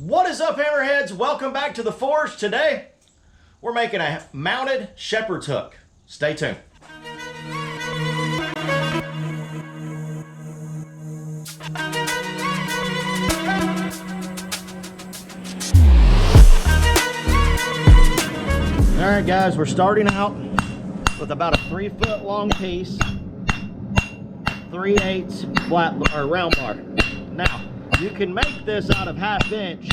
What is up, Hammerheads? Welcome back to the Forge. Today, we're making a mounted shepherd's hook. Stay tuned. All right, guys, we're starting out with about a 3-foot long piece, 3/8 flat or round bar. Now, you can make this out of 1/2 inch.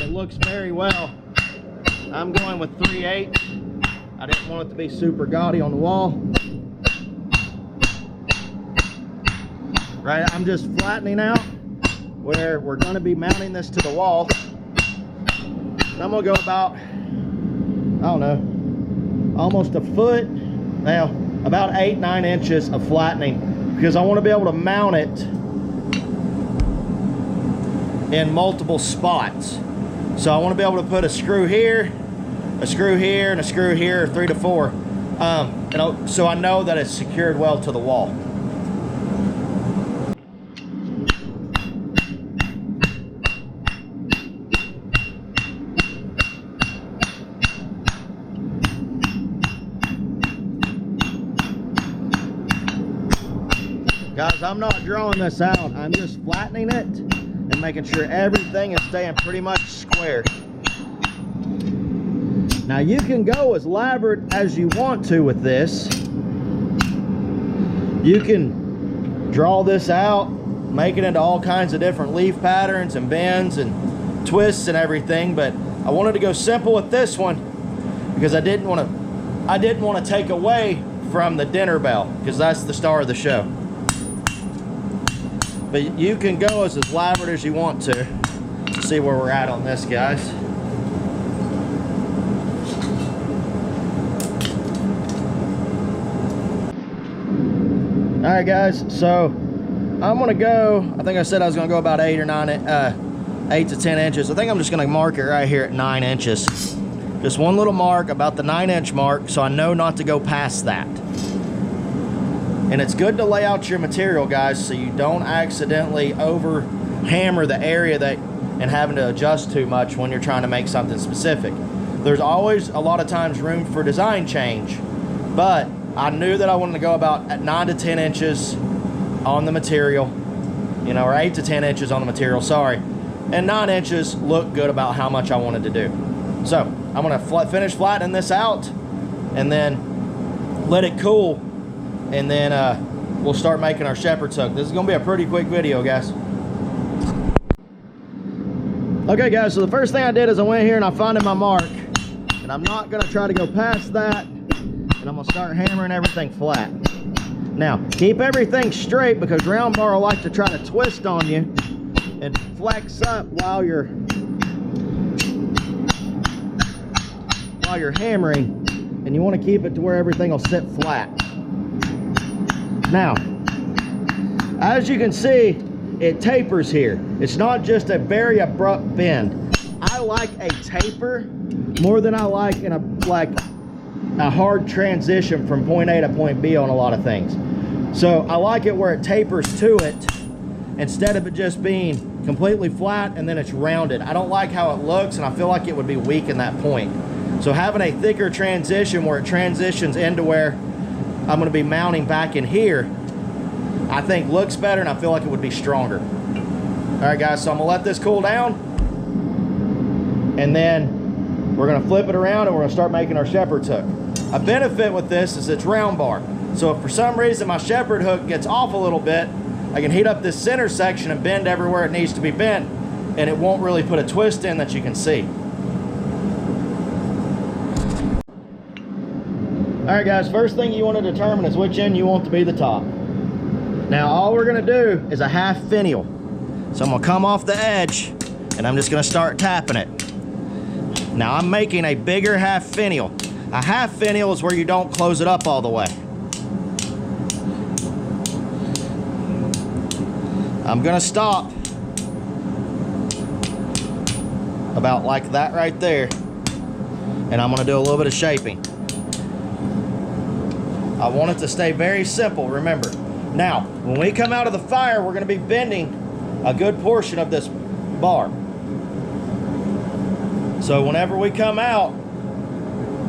It looks very well. I'm going with 3/8. I didn't want it to be super gaudy on the wall. Right, I'm just flattening out where we're going to be mounting this to the wall. And I'm going to go about, I don't know, almost a foot, now about 8-9 inches of flattening, because I want to be able to mount it in multiple spots. So I want to be able to put a screw here, a screw here, and a screw here, 3 to 4, so I know that it's secured well to the wall. Guys, I'm not drawing this out. I'm just flattening it and making sure everything is staying pretty much square. Now, you can go as elaborate as you want to with this. You can draw this out, make it into all kinds of different leaf patterns and bends and twists and everything, but I wanted to go simple with this one because I didn't want to take away from the dinner bell, because that's the star of the show. But you can go as elaborate as you want to. Let's see where we're at on this, guys. All right, guys, so I'm gonna go, I think I said I was gonna go about 8 to 10 inches. I think I'm just gonna mark it right here at 9 inches. Just one little mark, about the 9-inch mark, so I know not to go past that. And it's good to lay out your material, guys, so you don't accidentally over hammer the area and having to adjust too much when you're trying to make something specific. There's always a lot of times room for design change, but I knew that I wanted to go about at 9 to 10 inches on the material, you know, or 8 to 10 inches on the material, sorry. And 9 inches looked good about how much I wanted to do. So I'm gonna finish flattening this out and then let it cool. And then we'll start making our shepherd's hook. This is gonna be a pretty quick video, guys. Okay, guys, so the first thing I did is I went here and I found my mark. And I'm not gonna try to go past that. And I'm gonna start hammering everything flat. Now, keep everything straight, because round bar will like to try to twist on you and flex up while you're hammering. And you wanna keep it to where everything will sit flat. Now, as you can see, it tapers here. It's not just a very abrupt bend. I like a taper more than I like a hard transition from point A to point B on a lot of things. So I like it where it tapers to it instead of it just being completely flat and then it's rounded. I don't like how it looks, and I feel like it would be weak in that point. So having a thicker transition where it transitions into where I'm going to be mounting back in here, I think looks better, and I feel like it would be stronger. All right, guys, so I'm going to let this cool down, and then we're going to flip it around and we're going to start making our shepherd's hook. A benefit with this is it's round bar. So if for some reason my shepherd hook gets off a little bit, I can heat up this center section and bend everywhere it needs to be bent, and it won't really put a twist in that you can see. All right, guys, first thing you want to determine is which end you want to be the top. Now, all we're going to do is a 1/2 finial. So I'm going to come off the edge, and I'm just going to start tapping it. Now, I'm making a bigger 1/2 finial. A 1/2 finial is where you don't close it up all the way. I'm going to stop about like that right there, and I'm going to do a little bit of shaping. I want it to stay very simple, remember. Now, when we come out of the fire, we're going to be bending a good portion of this bar. So whenever we come out,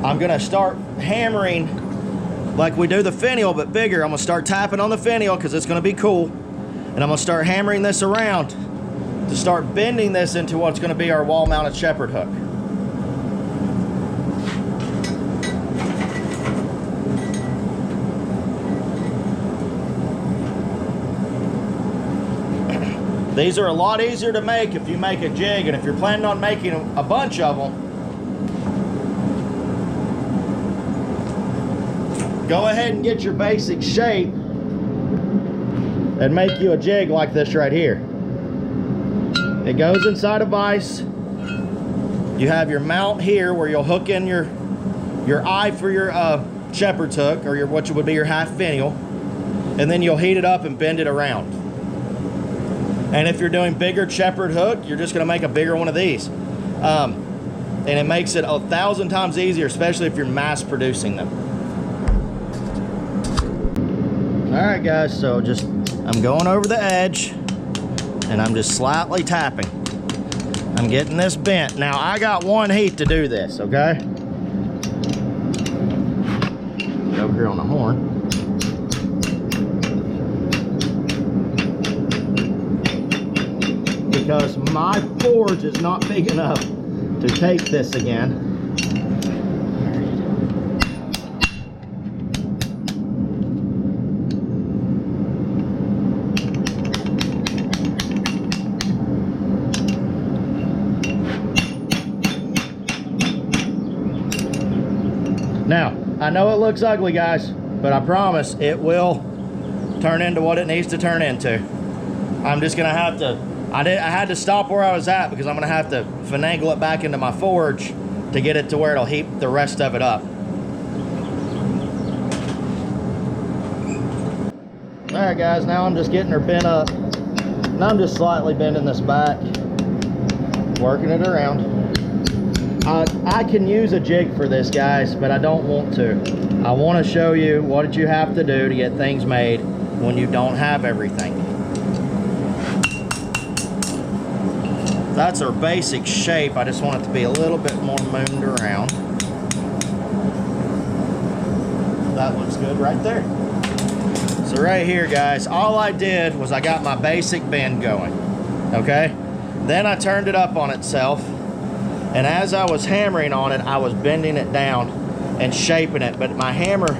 I'm gonna start hammering like we do the finial, but bigger. I'm gonna start tapping on the finial because it's gonna be cool. And I'm gonna start hammering this around to start bending this into what's gonna be our wall-mounted shepherd hook. These are a lot easier to make if you make a jig, and if you're planning on making a bunch of them, go ahead and get your basic shape and make you a jig like this right here. It goes inside a vise. You have your mount here where you'll hook in your eye for your shepherd's hook, or what would be your half finial, and then you'll heat it up and bend it around. And if you're doing bigger shepherd hook, you're just gonna make a bigger one of these. And it makes it 1,000 times easier, especially if you're mass producing them. All right, guys, so I'm going over the edge and I'm just slightly tapping. I'm getting this bent. Now, I got one heat to do this, okay? Over here on the horn. Because my forge is not big enough to take this again. Now, I know it looks ugly, guys, but I promise it will turn into what it needs to turn into. I'm just gonna have to I had to stop where I was at because I'm gonna have to finagle it back into my forge to get it to where it'll heat the rest of it up. All right, guys, now I'm just getting her bent up. Now I'm just slightly bending this back, working it around. I can use a jig for this, guys, but I don't want to. I want to show you what you have to do to get things made when you don't have everything. That's our basic shape. I just want it to be a little bit more mooned around. That looks good right there. So right here, guys, all I did was I got my basic bend going, okay? Then I turned it up on itself, and as I was hammering on it, I was bending it down and shaping it, but my hammer,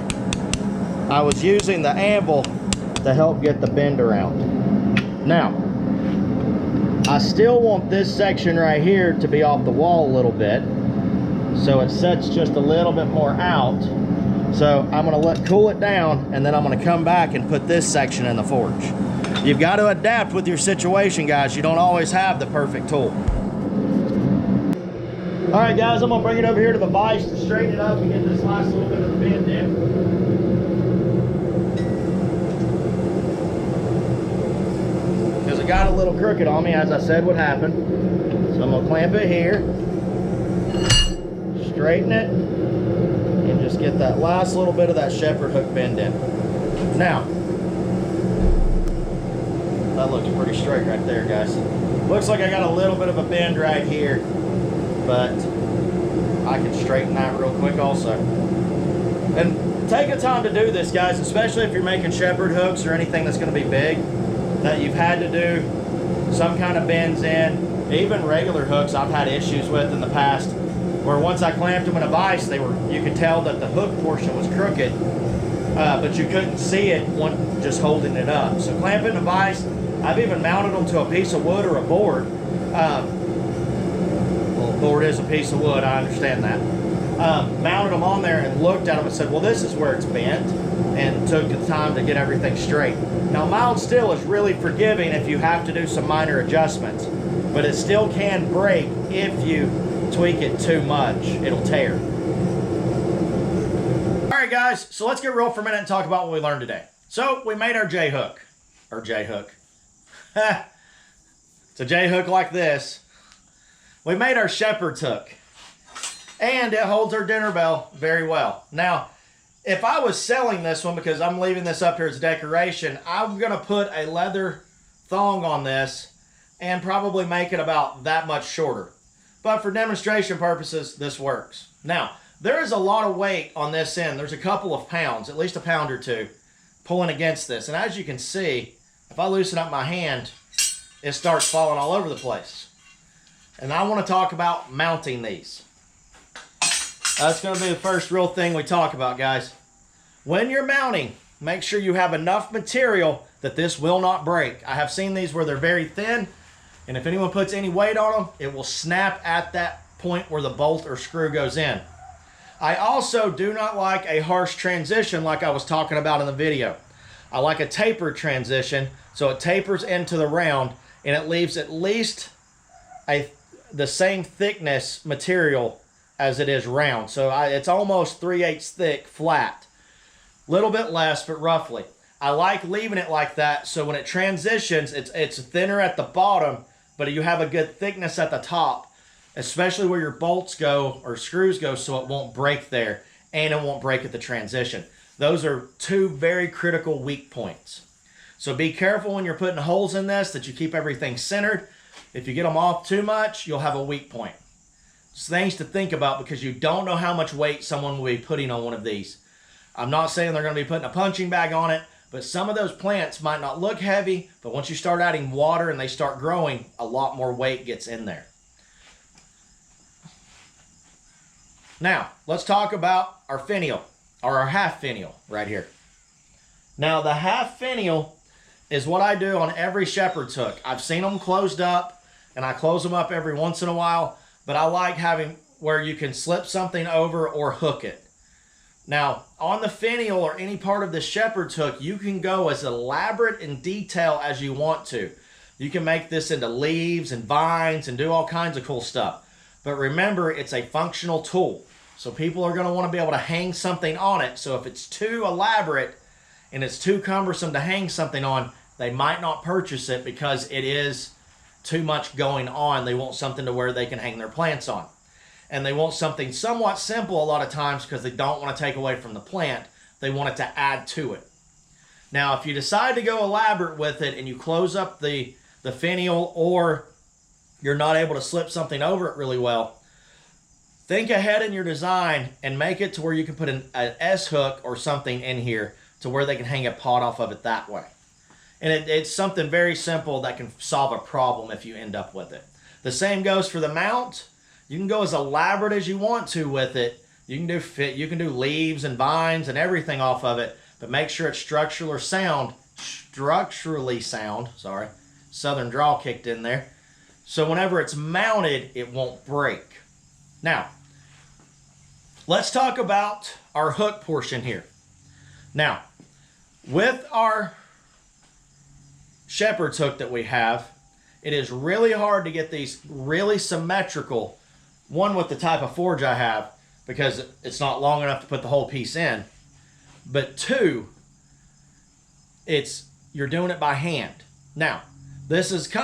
I was using the anvil to help get the bend around. Now, I still want this section right here to be off the wall a little bit, so it sets just a little bit more out. So I'm gonna cool it down, and then I'm gonna come back and put this section in the forge. You've got to adapt with your situation, guys. You don't always have the perfect tool. All right, guys, I'm gonna bring it over here to the vise to straighten it up and get this last little bit of the bend in. It got a little crooked on me, as I said would happen. So I'm gonna clamp it here, straighten it, and just get that last little bit of that shepherd hook bend in. Now, that looks pretty straight right there, guys. Looks like I got a little bit of a bend right here, but I can straighten that real quick also. And take a time to do this, guys, especially if you're making shepherd hooks or anything that's gonna be big, that you've had to do some kind of bends in. Even regular hooks I've had issues with in the past, where once I clamped them in a vise, you could tell that the hook portion was crooked, but you couldn't see it just holding it up. So clamping in a vise, I've even mounted them to a piece of wood or a board. Well, a board is a piece of wood, I understand that. Mounted them on there and looked at them and said, well, this is where it's bent, and took the time to get everything straight. Now, mild steel is really forgiving if you have to do some minor adjustments, but it still can break if you tweak it too much. It'll tear. All right, guys, so let's get real for a minute and talk about what we learned today. So we made our J-hook, or J-hook. It's a J-hook like this. We made our shepherd's hook, and it holds our dinner bell very well. Now, if I was selling this one, because I'm leaving this up here as decoration, I'm gonna put a leather thong on this and probably make it about that much shorter. but for demonstration purposes, this works. Now, there is a lot of weight on this end. There's a couple of pounds, at least a pound or two, pulling against this. And as you can see, if I loosen up my hand, it starts falling all over the place. And I want to talk about mounting these. That's going to be the first real thing we talk about, guys. When you're mounting, make sure you have enough material that this will not break. I have seen these where they're very thin, and if anyone puts any weight on them, it will snap at that point where the bolt or screw goes in. I also do not like a harsh transition like I was talking about in the video. I like a tapered transition, so it tapers into the round, and it leaves at least the same thickness material as it is round. So it's almost 3/8 thick flat. Little bit less, but roughly. I like leaving it like that, so when it transitions, it's thinner at the bottom, but you have a good thickness at the top, especially where your bolts go or screws go, so it won't break there, and it won't break at the transition. Those are two very critical weak points. So be careful when you're putting holes in this that you keep everything centered. If you get them off too much, you'll have a weak point. It's things to think about because you don't know how much weight someone will be putting on one of these. I'm not saying they're going to be putting a punching bag on it, but some of those plants might not look heavy, but once you start adding water and they start growing, a lot more weight gets in there. Now, let's talk about our finial, or our half finial right here. Now, the half finial is what I do on every shepherd's hook. I've seen them closed up, and I close them up every once in a while, but I like having where you can slip something over or hook it. Now, on the finial or any part of the shepherd's hook, you can go as elaborate in detail as you want to. You can make this into leaves and vines and do all kinds of cool stuff. But remember, it's a functional tool. So people are going to want to be able to hang something on it. So if it's too elaborate and it's too cumbersome to hang something on, they might not purchase it because it is too much going on. They want something to where they can hang their plants on. And they want something somewhat simple a lot of times because they don't want to take away from the plant. They want it to add to it. Now, if you decide to go elaborate with it and you close up the finial, or you're not able to slip something over it really well, think ahead in your design and make it to where you can put an S-hook or something in here to where they can hang a pot off of it that way. And it's something very simple that can solve a problem if you end up with it. The same goes for the mount. You can go as elaborate as you want to with it. You can do leaves and vines and everything off of it, but make sure it's structurally sound. Sorry, southern drawl kicked in there. So whenever it's mounted, it won't break. Now, let's talk about our hook portion here. Now, with our shepherd's hook that we have, it is really hard to get these really symmetrical. One, with the type of forge I have, because it's not long enough to put the whole piece in. But two, you're doing it by hand. Now, this is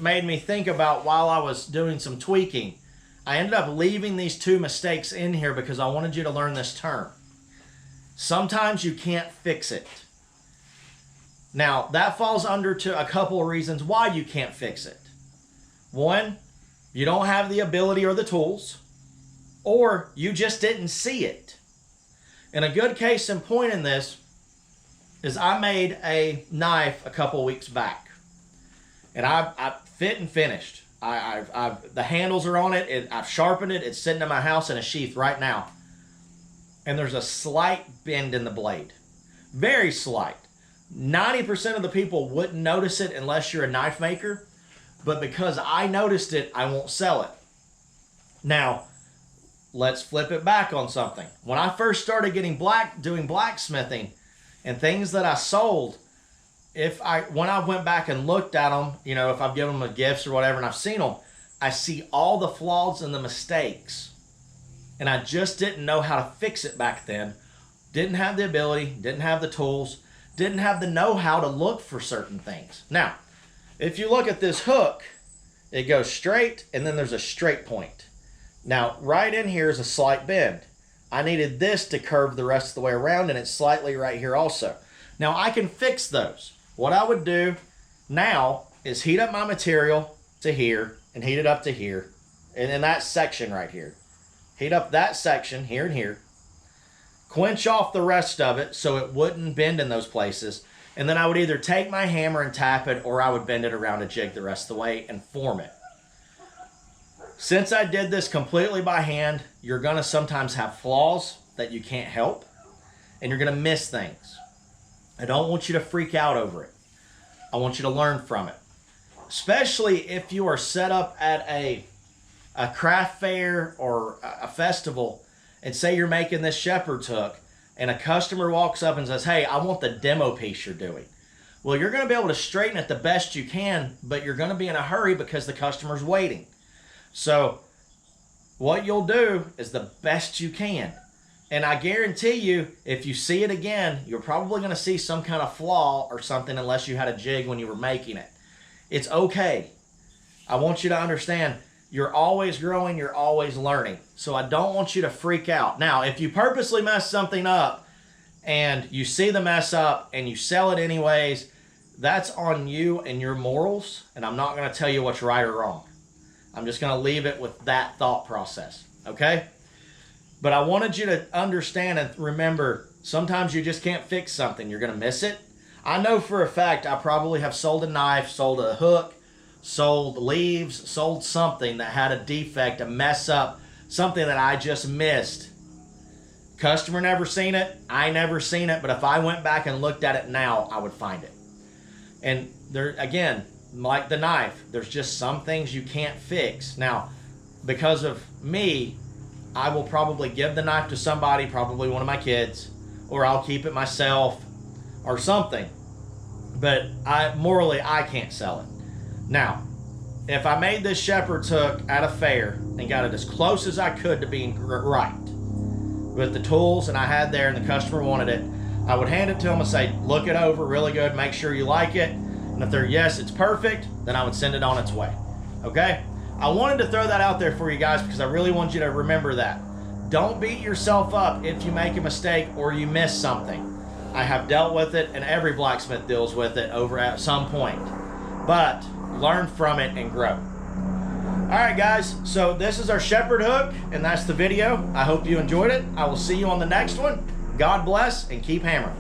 made me think about while I was doing some tweaking. I ended up leaving these two mistakes in here because I wanted you to learn this term. Sometimes you can't fix it. Now, that falls under to a couple of reasons why you can't fix it. One, you don't have the ability or the tools, or you just didn't see it. And a good case in point in this is I made a knife a couple weeks back. And I fit and finished. The handles are on it. I've sharpened it. It's sitting in my house in a sheath right now. And there's a slight bend in the blade. Very slight. 90% of the people wouldn't notice it unless you're a knife maker. But because I noticed it, I won't sell it. Now, let's flip it back on something. When I first started doing blacksmithing and things that I sold, when I went back and looked at them, if I've given them gifts or whatever and I've seen them, I see all the flaws and the mistakes. And I just didn't know how to fix it back then. Didn't have the ability, didn't have the tools, didn't have the know-how to look for certain things. Now, if you look at this hook, it goes straight and then there's a straight point. Now, right in here is a slight bend. I needed this to curve the rest of the way around, and it's slightly right here also. Now, I can fix those. What I would do now is heat up my material to here and heat it up to here. and in that section right here. Heat up that section here and here. Quench off the rest of it so it wouldn't bend in those places. And then I would either take my hammer and tap it, or I would bend it around a jig the rest of the way and form it. Since I did this completely by hand, you're going to sometimes have flaws that you can't help, and you're going to miss things. I don't want you to freak out over it. I want you to learn from it. Especially if you are set up at a craft fair or a festival, and say you're making this shepherd's hook, and a customer walks up and says, hey, I want the demo piece you're doing. Well, you're going to be able to straighten it the best you can, but you're going to be in a hurry because the customer's waiting. So what you'll do is the best you can. And I guarantee you, if you see it again, you're probably going to see some kind of flaw or something, unless you had a jig when you were making it. It's okay. I want you to understand, you're always growing, you're always learning. So I don't want you to freak out. Now, if you purposely mess something up and you see the mess up and you sell it anyways, that's on you and your morals, and I'm not going to tell you what's right or wrong. I'm just going to leave it with that thought process, okay? But I wanted you to understand and remember, sometimes you just can't fix something. You're going to miss it. I know for a fact I probably have sold a knife, sold a hook, sold leaves, sold something that had a defect, a mess up, something that I just missed. Customer never seen it, I never seen it, but if I went back and looked at it now, I would find it. And there, again, like the knife, there's just some things you can't fix. Now, because of me, I will probably give the knife to somebody, probably one of my kids, or I'll keep it myself or something. But morally, I can't sell it. Now, if I made this shepherd's hook at a fair and got it as close as I could to being right with the tools and I had there and the customer wanted it, I would hand it to them and say, look it over really good, make sure you like it. And if they're, yes, it's perfect, then I would send it on its way. Okay? I wanted to throw that out there for you guys because I really want you to remember that. Don't beat yourself up if you make a mistake or you miss something. I have dealt with it, and every blacksmith deals with it over at some point. But learn from it and grow. All right, guys, so this is our shepherd hook, and that's the video. I hope you enjoyed it. I will see you on the next one. God bless, and keep hammering.